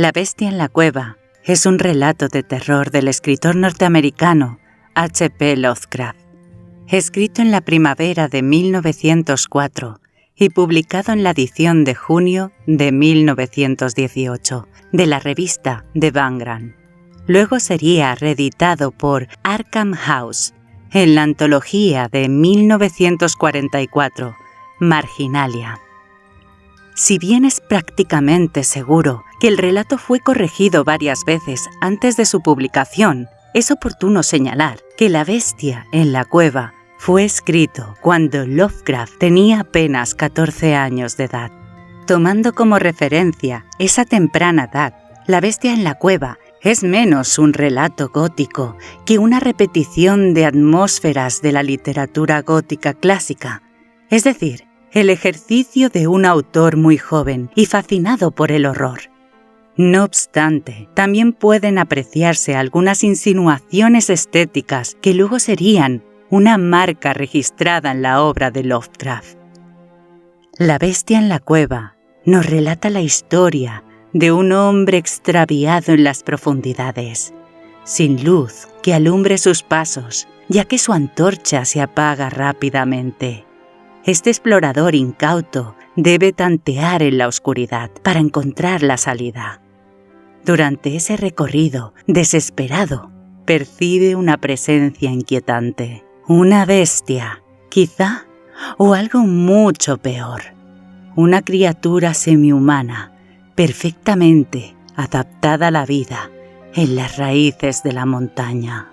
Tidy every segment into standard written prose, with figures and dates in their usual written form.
La bestia en la cueva es un relato de terror del escritor norteamericano H.P. Lovecraft, escrito en la primavera de 1904 y publicado en la edición de junio de 1918 de la revista The Vanguard. Luego sería reeditado por Arkham House en la antología de 1944, Marginalia. Si bien es prácticamente seguro que el relato fue corregido varias veces antes de su publicación, es oportuno señalar que La bestia en la cueva fue escrito cuando Lovecraft tenía apenas 14 años de edad. Tomando como referencia esa temprana edad, La bestia en la cueva es menos un relato gótico que una repetición de atmósferas de la literatura gótica clásica, es decir, el ejercicio de un autor muy joven y fascinado por el horror. No obstante, también pueden apreciarse algunas insinuaciones estéticas que luego serían una marca registrada en la obra de Lovecraft. La bestia en la cueva nos relata la historia de un hombre extraviado en las profundidades, sin luz que alumbre sus pasos, ya que su antorcha se apaga rápidamente. Este explorador incauto debe tantear en la oscuridad para encontrar la salida. Durante ese recorrido, desesperado, percibe una presencia inquietante, una bestia, quizá, o algo mucho peor, una criatura semihumana, perfectamente adaptada a la vida en las raíces de la montaña.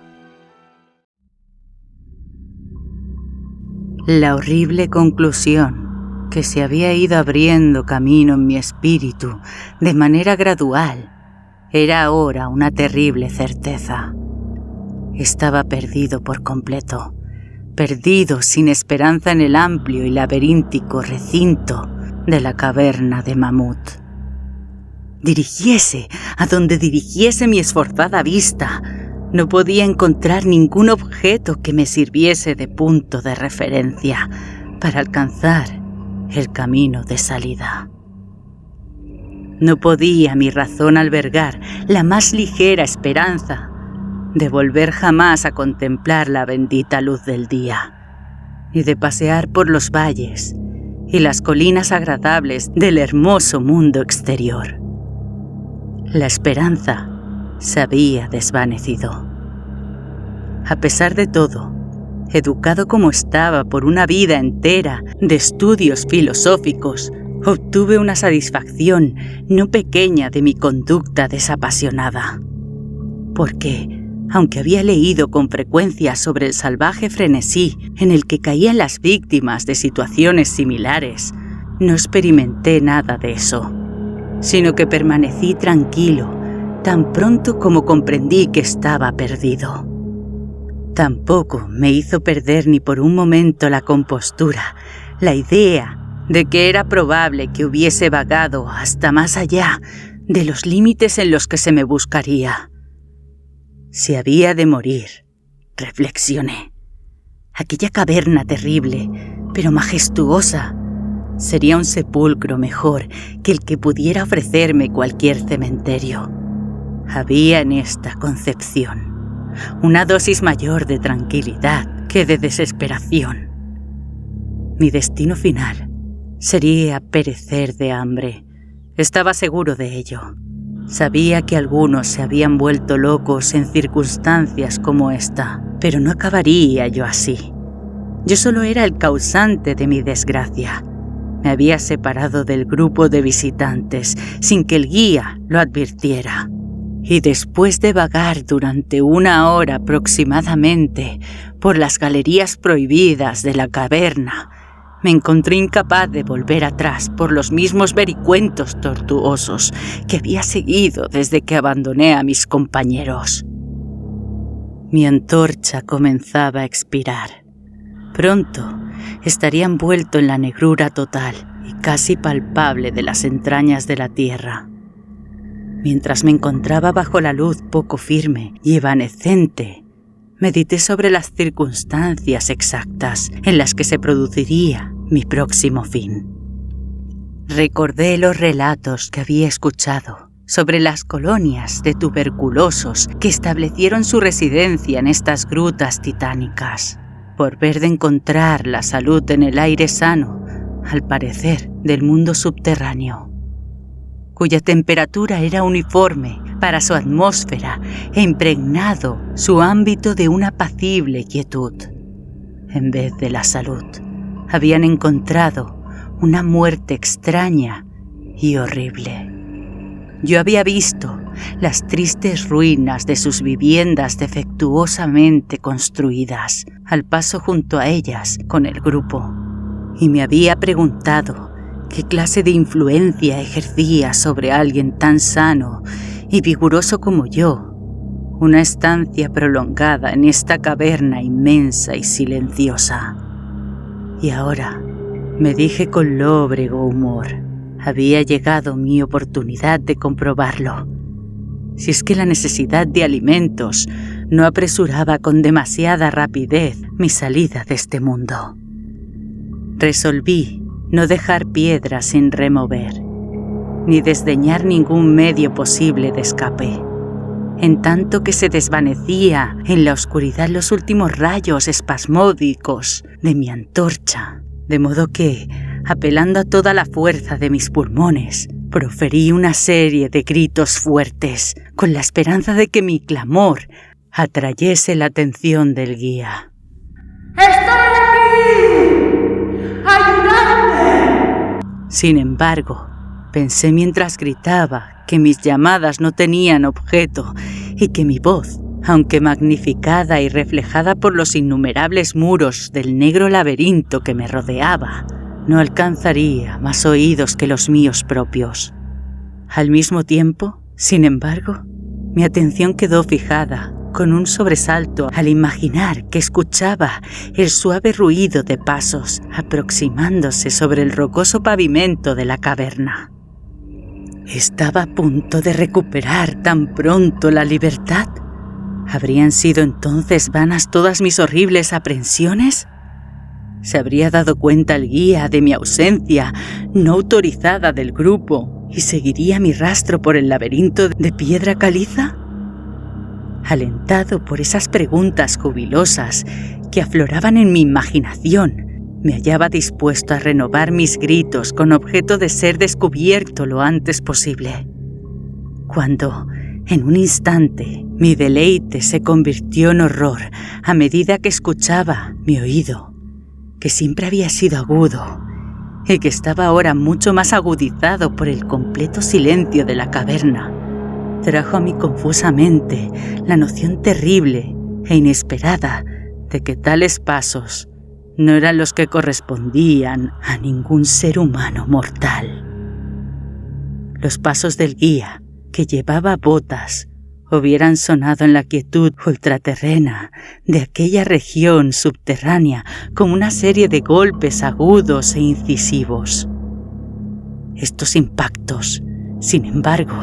La horrible conclusión que se había ido abriendo camino en mi espíritu de manera gradual era ahora una terrible certeza. Estaba perdido por completo, perdido sin esperanza en el amplio y laberíntico recinto de la caverna de Mamut. Dirigiese a donde dirigiese mi esforzada vista, no podía encontrar ningún objeto que me sirviese de punto de referencia para alcanzar el camino de salida. No podía mi razón albergar la más ligera esperanza de volver jamás a contemplar la bendita luz del día, ni de pasear por los valles y las colinas agradables del hermoso mundo exterior. La esperanza se había desvanecido. A pesar de todo, educado como estaba por una vida entera de estudios filosóficos, obtuve una satisfacción no pequeña de mi conducta desapasionada. Porque, aunque había leído con frecuencia sobre el salvaje frenesí en el que caían las víctimas de situaciones similares, no experimenté nada de eso, sino que permanecí tranquilo tan pronto como comprendí que estaba perdido. Tampoco me hizo perder ni por un momento la compostura, la idea de que era probable que hubiese vagado hasta más allá de los límites en los que se me buscaría. Si había de morir, reflexioné, aquella caverna terrible, pero majestuosa, sería un sepulcro mejor que el que pudiera ofrecerme cualquier cementerio. Había en esta concepción una dosis mayor de tranquilidad que de desesperación. Mi destino final sería perecer de hambre. Estaba seguro de ello. Sabía que algunos se habían vuelto locos en circunstancias como esta, pero no acabaría yo así. Yo solo era el causante de mi desgracia. Me había separado del grupo de visitantes sin que el guía lo advirtiera. Y después de vagar durante 1 hora aproximadamente por las galerías prohibidas de la caverna, me encontré incapaz de volver atrás por los mismos vericuentos tortuosos que había seguido desde que abandoné a mis compañeros. Mi antorcha comenzaba a expirar. Pronto estaría envuelto en la negrura total y casi palpable de las entrañas de la tierra. Mientras me encontraba bajo la luz poco firme y evanescente, medité sobre las circunstancias exactas en las que se produciría mi próximo fin. Recordé los relatos que había escuchado sobre las colonias de tuberculosos que establecieron su residencia en estas grutas titánicas, por ver de encontrar la salud en el aire sano, al parecer, del mundo subterráneo, cuya temperatura era uniforme para su atmósfera e impregnado su ámbito de una apacible quietud. En vez de la salud, habían encontrado una muerte extraña y horrible. Yo había visto las tristes ruinas de sus viviendas defectuosamente construidas al paso junto a ellas con el grupo, y me había preguntado qué clase de influencia ejercía sobre alguien tan sano y vigoroso como yo una estancia prolongada en esta caverna inmensa y silenciosa. Y ahora, me dije con lóbrego humor, había llegado mi oportunidad de comprobarlo. Si es que la necesidad de alimentos no apresuraba con demasiada rapidez mi salida de este mundo. Resolví no dejar piedra sin remover, ni desdeñar ningún medio posible de escape. En tanto que se desvanecía en la oscuridad los últimos rayos espasmódicos de mi antorcha, de modo que, apelando a toda la fuerza de mis pulmones, proferí una serie de gritos fuertes, con la esperanza de que mi clamor atrayese la atención del guía. ¡Estoy aquí! ¡Ayudadme! Sin embargo, pensé mientras gritaba que mis llamadas no tenían objeto y que mi voz, aunque magnificada y reflejada por los innumerables muros del negro laberinto que me rodeaba, no alcanzaría más oídos que los míos propios. Al mismo tiempo, sin embargo, mi atención quedó fijada con un sobresalto al imaginar que escuchaba el suave ruido de pasos aproximándose sobre el rocoso pavimento de la caverna. ¿Estaba a punto de recuperar tan pronto la libertad? ¿Habrían sido entonces vanas todas mis horribles aprensiones? ¿Se habría dado cuenta el guía de mi ausencia no autorizada del grupo y seguiría mi rastro por el laberinto de piedra caliza? Alentado por esas preguntas jubilosas que afloraban en mi imaginación, me hallaba dispuesto a renovar mis gritos con objeto de ser descubierto lo antes posible, cuando, en un instante, mi deleite se convirtió en horror a medida que escuchaba mi oído, que siempre había sido agudo y que estaba ahora mucho más agudizado por el completo silencio de la caverna. Trajo a mí confusamente la noción terrible e inesperada de que tales pasos no eran los que correspondían a ningún ser humano mortal. Los pasos del guía, que llevaba botas, hubieran sonado en la quietud ultraterrena de aquella región subterránea como una serie de golpes agudos e incisivos. Estos impactos, sin embargo,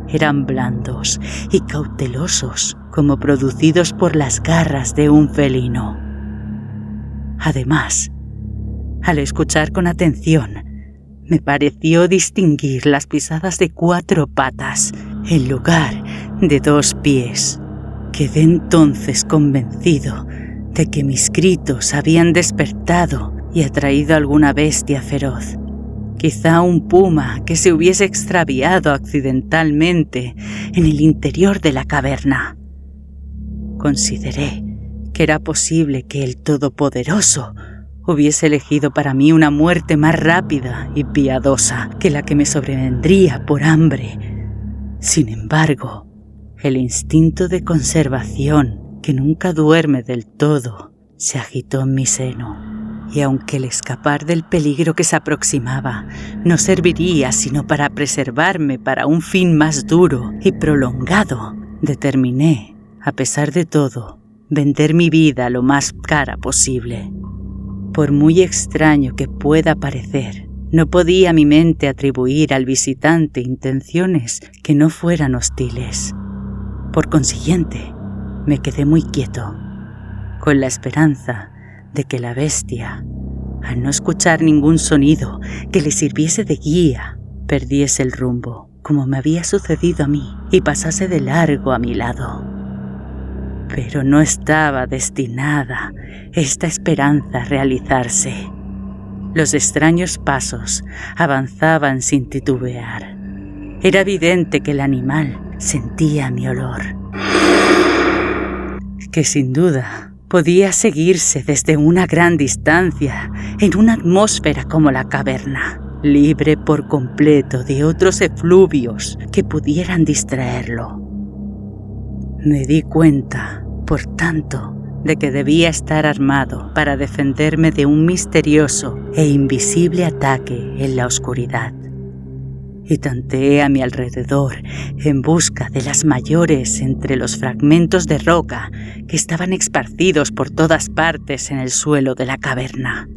eran blandos y cautelosos como producidos por las garras de un felino. Además, al escuchar con atención, me pareció distinguir las pisadas de 4 patas en lugar de 2 pies. Quedé entonces convencido de que mis gritos habían despertado y atraído a alguna bestia feroz, quizá un puma que se hubiese extraviado accidentalmente en el interior de la caverna. Consideré que era posible que el Todopoderoso hubiese elegido para mí una muerte más rápida y piadosa que la que me sobrevendría por hambre. Sin embargo, el instinto de conservación, que nunca duerme del todo, se agitó en mi seno, y aunque el escapar del peligro que se aproximaba no serviría sino para preservarme para un fin más duro y prolongado, determiné, a pesar de todo, vender mi vida lo más cara posible. Por muy extraño que pueda parecer, no podía mi mente atribuir al visitante intenciones que no fueran hostiles. Por consiguiente, me quedé muy quieto, con la esperanza de que la bestia, al no escuchar ningún sonido que le sirviese de guía, perdiese el rumbo. como me había sucedido a mí, y pasase de largo a mi lado. Pero no estaba destinada esta esperanza a realizarse. Los extraños pasos avanzaban sin titubear. Era evidente que el animal sentía mi olor, que sin duda podía seguirse desde una gran distancia en una atmósfera como la caverna, libre por completo de otros efluvios que pudieran distraerlo. Me di cuenta, por tanto, de que debía estar armado para defenderme de un misterioso e invisible ataque en la oscuridad. Y tanteé a mi alrededor en busca de las mayores entre los fragmentos de roca que estaban esparcidos por todas partes en el suelo de la caverna.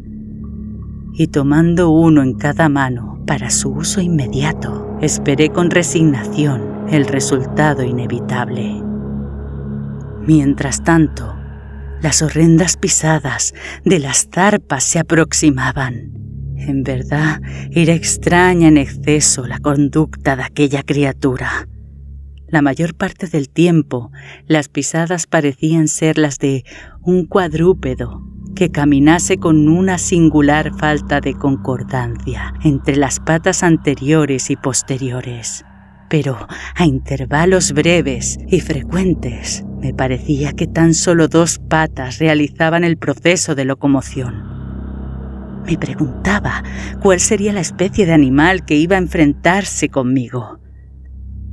Y tomando uno en cada mano para su uso inmediato, esperé con resignación el resultado inevitable. Mientras tanto, las horrendas pisadas de las zarpas se aproximaban. En verdad, era extraña en exceso la conducta de aquella criatura. La mayor parte del tiempo, las pisadas parecían ser las de un cuadrúpedo que caminase con una singular falta de concordancia entre las patas anteriores y posteriores. Pero a intervalos breves y frecuentes, me parecía que tan solo 2 patas realizaban el proceso de locomoción. Me preguntaba cuál sería la especie de animal que iba a enfrentarse conmigo.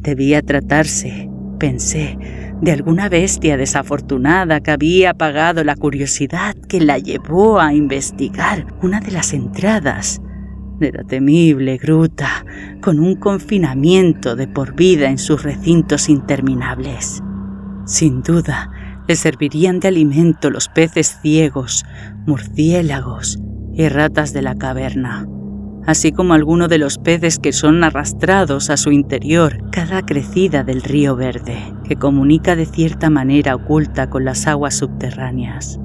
Debía tratarse, pensé, de alguna bestia desafortunada que había apagado la curiosidad que la llevó a investigar una de las entradas de la temible gruta, con un confinamiento de por vida en sus recintos interminables. Sin duda, le servirían de alimento los peces ciegos, murciélagos y ratas de la caverna, así como algunos de los peces que son arrastrados a su interior cada crecida del río Verde, que comunica de cierta manera oculta con las aguas subterráneas.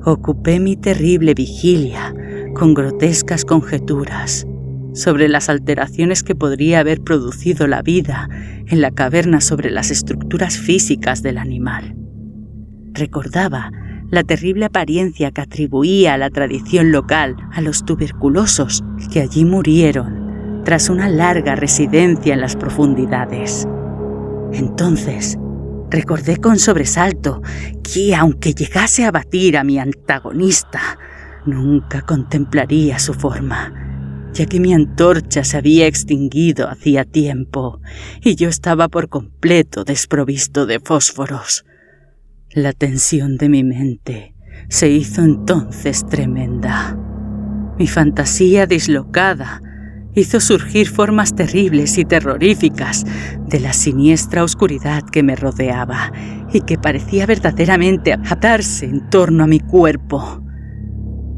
Ocupé mi terrible vigilia con grotescas conjeturas sobre las alteraciones que podría haber producido la vida en la caverna sobre las estructuras físicas del animal. Recordaba la terrible apariencia que atribuía a la tradición local a los tuberculosos que allí murieron tras una larga residencia en las profundidades. Entonces, recordé con sobresalto que, aunque llegase a batir a mi antagonista, nunca contemplaría su forma, ya que mi antorcha se había extinguido hacía tiempo y yo estaba por completo desprovisto de fósforos. La tensión de mi mente se hizo entonces tremenda. Mi fantasía dislocada hizo surgir formas terribles y terroríficas de la siniestra oscuridad que me rodeaba y que parecía verdaderamente atarse en torno a mi cuerpo.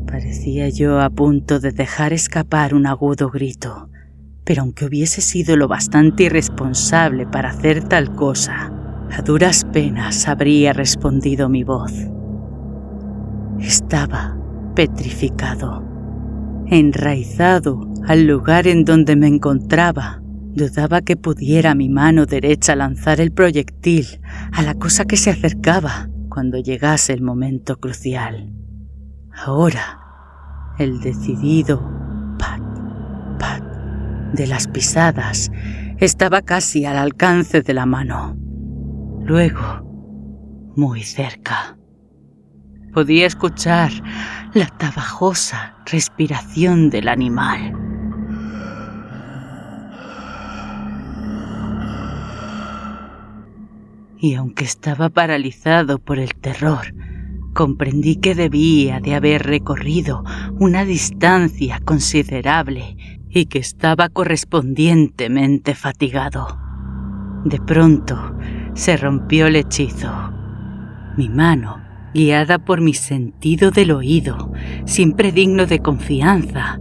Parecía yo a punto de dejar escapar un agudo grito, pero aunque hubiese sido lo bastante irresponsable para hacer tal cosa, a duras penas habría respondido mi voz. Estaba petrificado, enraizado al lugar en donde me encontraba. Dudaba que pudiera mi mano derecha lanzar el proyectil a la cosa que se acercaba cuando llegase el momento crucial. Ahora, el decidido pat, pat de las pisadas estaba casi al alcance de la mano. Luego, muy cerca, podía escuchar la trabajosa respiración del animal. Y aunque estaba paralizado por el terror, comprendí que debía de haber recorrido una distancia considerable y que estaba correspondientemente fatigado. De pronto se rompió el hechizo. Mi mano, guiada por mi sentido del oído, siempre digno de confianza,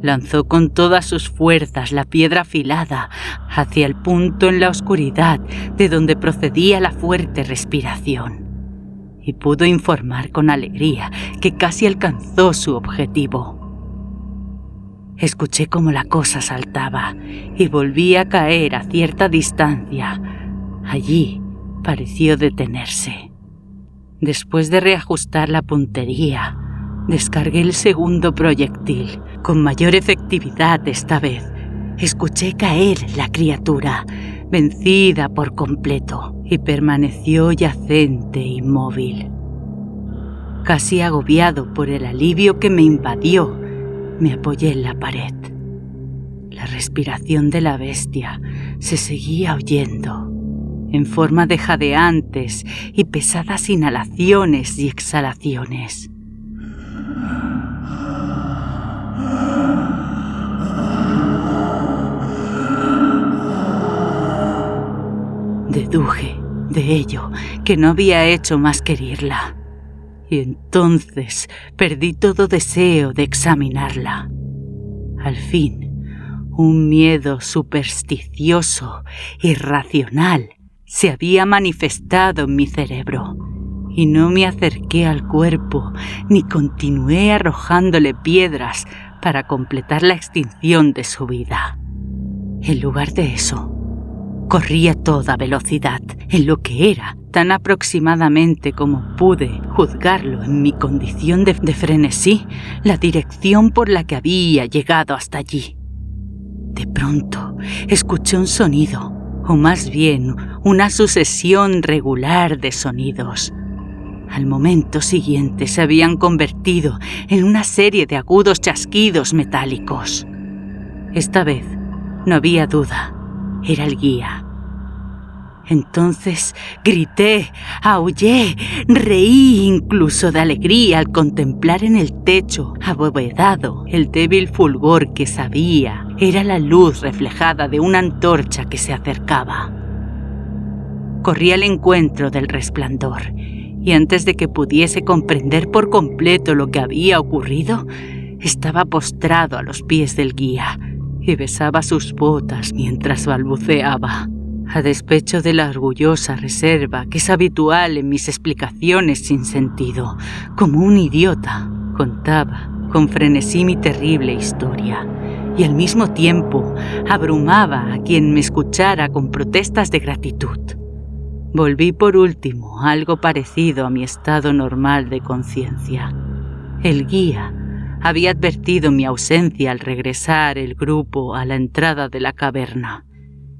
lanzó con todas sus fuerzas la piedra afilada hacia el punto en la oscuridad de donde procedía la fuerte respiración, y pudo informar con alegría que casi alcanzó su objetivo. Escuché cómo la cosa saltaba y volví a caer a cierta distancia. Allí pareció detenerse. Después de reajustar la puntería, descargué el segundo proyectil, con mayor efectividad esta vez. Escuché caer la criatura, vencida por completo, y permaneció yacente inmóvil. Casi agobiado por el alivio que me invadió, me apoyé en la pared. La respiración de la bestia se seguía oyendo, en forma de jadeantes y pesadas inhalaciones y exhalaciones. Deduje de ello que no había hecho más que herirla, y entonces perdí todo deseo de examinarla. Al fin, un miedo supersticioso, irracional, se había manifestado en mi cerebro, y no me acerqué al cuerpo ni continué arrojándole piedras para completar la extinción de su vida. En lugar de eso, corrí a toda velocidad en lo que era, tan aproximadamente como pude juzgarlo en mi condición de frenesí, la dirección por la que había llegado hasta allí. De pronto, escuché un sonido, o más bien una sucesión regular de sonidos. Al momento siguiente se habían convertido en una serie de agudos chasquidos metálicos. Esta vez no había duda. Era el guía. Entonces grité, aullé, reí incluso de alegría al contemplar en el techo abovedado el débil fulgor que sabía era la luz reflejada de una antorcha que se acercaba. Corrí al encuentro del resplandor y antes de que pudiese comprender por completo lo que había ocurrido, estaba postrado a los pies del guía y besaba sus botas mientras balbuceaba. A despecho de la orgullosa reserva que es habitual en mis explicaciones sin sentido, como un idiota, contaba con frenesí mi terrible historia y al mismo tiempo abrumaba a quien me escuchara con protestas de gratitud. Volví por último a algo parecido a mi estado normal de conciencia. El guía había advertido mi ausencia al regresar el grupo a la entrada de la caverna,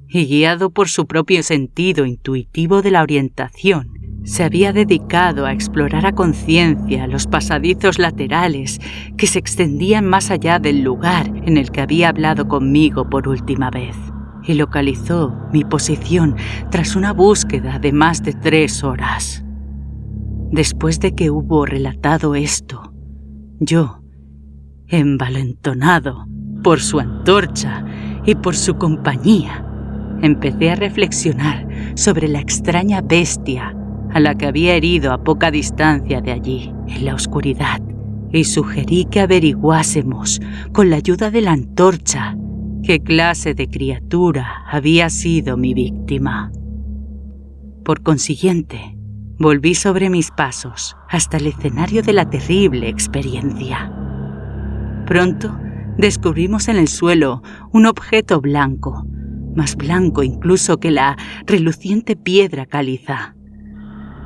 y guiado por su propio sentido intuitivo de la orientación, se había dedicado a explorar a conciencia los pasadizos laterales que se extendían más allá del lugar en el que había hablado conmigo por última vez, y localizó mi posición tras una búsqueda de más de 3 horas. Después de que hubo relatado esto, yo, envalentonado por su antorcha y por su compañía, empecé a reflexionar sobre la extraña bestia a la que había herido a poca distancia de allí, en la oscuridad, y sugerí que averiguásemos, con la ayuda de la antorcha, qué clase de criatura había sido mi víctima. Por consiguiente, volví sobre mis pasos hasta el escenario de la terrible experiencia. Pronto descubrimos en el suelo un objeto blanco, más blanco incluso que la reluciente piedra caliza.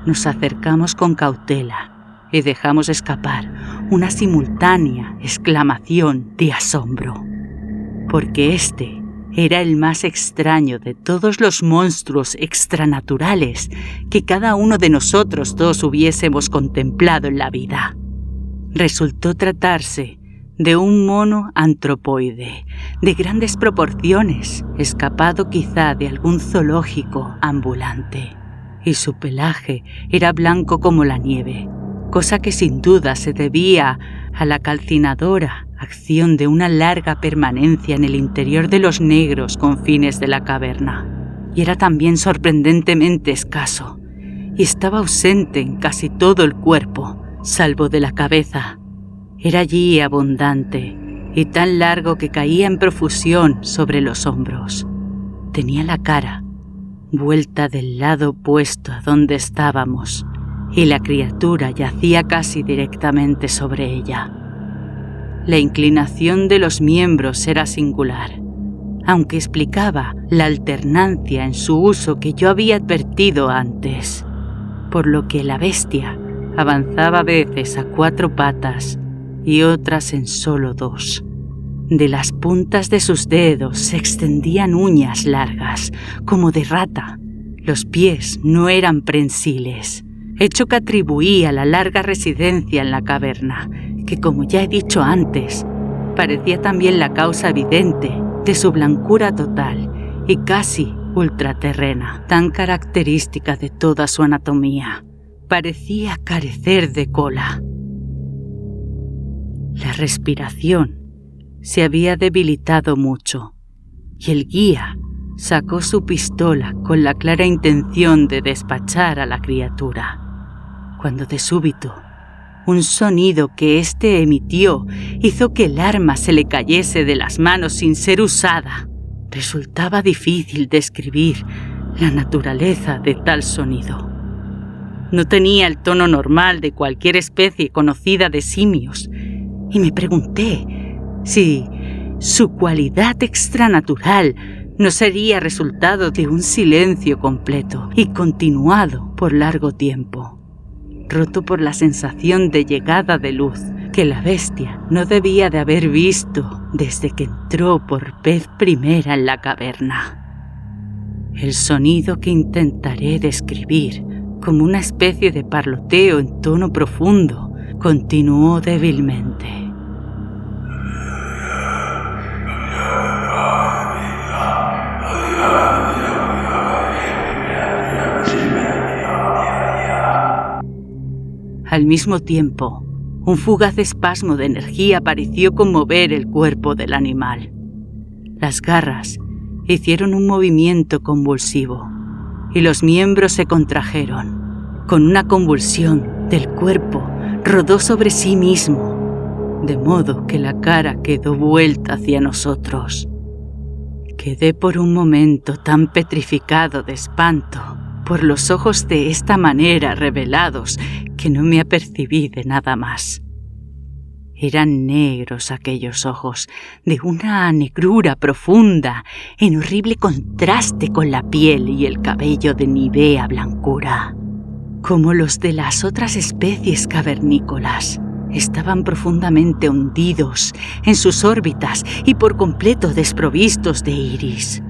Nos acercamos con cautela y dejamos escapar una simultánea exclamación de asombro, porque este era el más extraño de todos los monstruos extranaturales que cada uno de nosotros dos hubiésemos contemplado en la vida. Resultó tratarse de un mono antropoide, de grandes proporciones, escapado quizá de algún zoológico ambulante, y su pelaje era blanco como la nieve, cosa que sin duda se debía a la calcinadora acción de una larga permanencia en el interior de los negros confines de la caverna, y era también sorprendentemente escaso, y estaba ausente en casi todo el cuerpo, salvo de la cabeza. Era allí abundante y tan largo que caía en profusión sobre los hombros. Tenía la cara vuelta del lado opuesto a donde estábamos y la criatura yacía casi directamente sobre ella. La inclinación de los miembros era singular, aunque explicaba la alternancia en su uso que yo había advertido antes, por lo que la bestia avanzaba a veces a 4 patas y otras en solo 2. De las puntas de sus dedos se extendían uñas largas, como de rata. Los pies no eran prensiles, hecho que atribuía a la larga residencia en la caverna, que como ya he dicho antes, parecía también la causa evidente de su blancura total y casi ultraterrena, tan característica de toda su anatomía. Parecía carecer de cola. La respiración se había debilitado mucho y el guía sacó su pistola con la clara intención de despachar a la criatura, cuando de súbito un sonido que éste emitió hizo que el arma se le cayese de las manos sin ser usada. Resultaba difícil describir la naturaleza de tal sonido. No tenía el tono normal de cualquier especie conocida de simios, y me pregunté si su cualidad extranatural no sería resultado de un silencio completo y continuado por largo tiempo, roto por la sensación de llegada de luz que la bestia no debía de haber visto desde que entró por vez primera en la caverna. El sonido que intentaré describir como una especie de parloteo en tono profundo continuó débilmente. Al mismo tiempo, un fugaz espasmo de energía pareció conmover el cuerpo del animal. Las garras hicieron un movimiento convulsivo y los miembros se contrajeron. Con una convulsión del cuerpo rodó sobre sí mismo, de modo que la cara quedó vuelta hacia nosotros. Quedé por un momento tan petrificado de espanto por los ojos de esta manera revelados que no me apercibí de nada más. Eran negros aquellos ojos, de una negrura profunda, en horrible contraste con la piel y el cabello de nívea blancura. Como los de las otras especies cavernícolas, estaban profundamente hundidos en sus órbitas y por completo desprovistos de iris.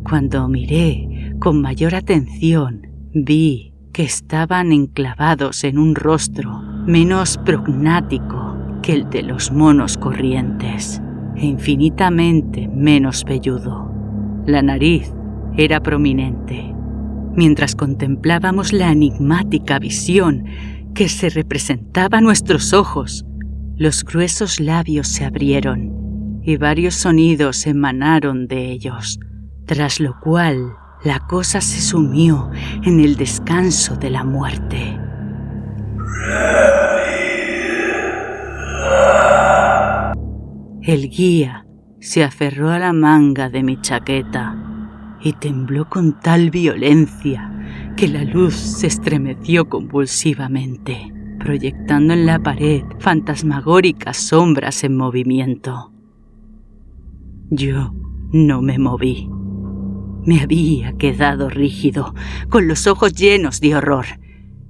Cuando miré con mayor atención, vi que estaban enclavados en un rostro menos prognático que el de los monos corrientes, e infinitamente menos velludo. La nariz era prominente. Mientras contemplábamos la enigmática visión que se representaba a nuestros ojos, los gruesos labios se abrieron y varios sonidos emanaron de ellos, tras lo cual la cosa se sumió en el descanso de la muerte. El guía se aferró a la manga de mi chaqueta y tembló con tal violencia que la luz se estremeció convulsivamente, proyectando en la pared fantasmagóricas sombras en movimiento. Yo no me moví. Me había quedado rígido, con los ojos llenos de horror,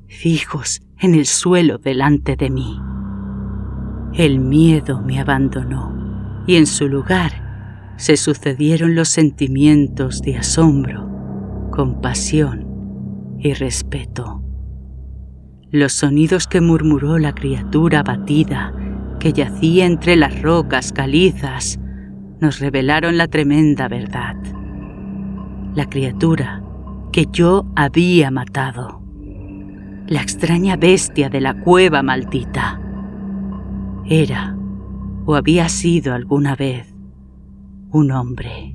fijos en el suelo delante de mí. El miedo me abandonó y en su lugar se sucedieron los sentimientos de asombro, compasión y respeto. Los sonidos que murmuró la criatura abatida que yacía entre las rocas calizas nos revelaron la tremenda verdad. La criatura que yo había matado, la extraña bestia de la cueva maldita, era o había sido alguna vez un hombre.